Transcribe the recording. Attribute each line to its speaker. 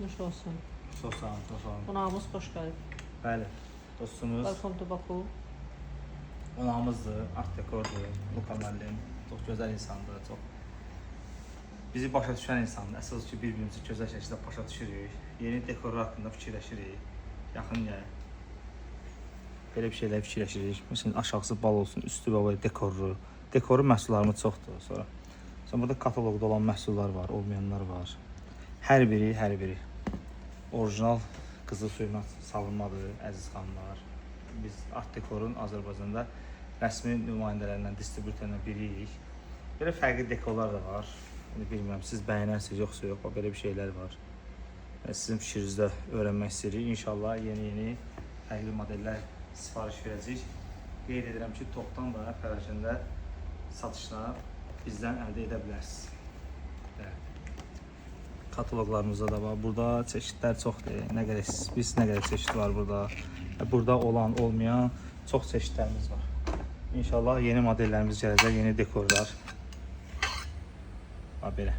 Speaker 1: Nuş olsun.
Speaker 2: Çox sağ olun, çox sağ olun.
Speaker 1: Qonağımız xoş gəlib.
Speaker 2: Bəli, dostumuz,
Speaker 1: Welcome to Baku.
Speaker 2: qonağımızdır, art dekordur, Luka müəllim. Çox gözəl insandır, çox. Bizi başa düşən insandır. Əsas ki, bir-birimizi gözəl şəkildə başa düşürük. Yeni dekorlar haqqında fikirləşirik. Yaxın gəl. Belə bir şeylər fikirləşirik. Məsələn, aşağısı bal olsun, üstü və dekorlu. Dekoru məhsullarımız çoxdur. Sonra burada kataloqda olan məhsullar var, olmayanlar var. Hər biri orijinal qızıl suyuna salınmadır, əziz xanımlar. Biz Art Dekorun Azərbaycanda rəsmi nümayəndələrindən, distributorlarından biriyik. Belə fərqli dekorlar da var. Bilmirəm, siz bəyənərsiniz, yoxsa yox, belə bir şeylər var. Sizin fikrinizdə öyrənmək istəyirik. İnşallah yeni fərqli modellər sifariş verəcəyik. Qeyd edirəm ki, topdan da pərəcəndə satışlar bizdən əldə edə bilərsiniz. Kataloqlarımızda da var. Burada çeşidlər çoxdur. Nə qədər çeşid var burada. Burada olan, olmayan çox çeşidlərimiz var. İnşallah yeni modellərimiz gələcək, yeni dekorlar. Belə.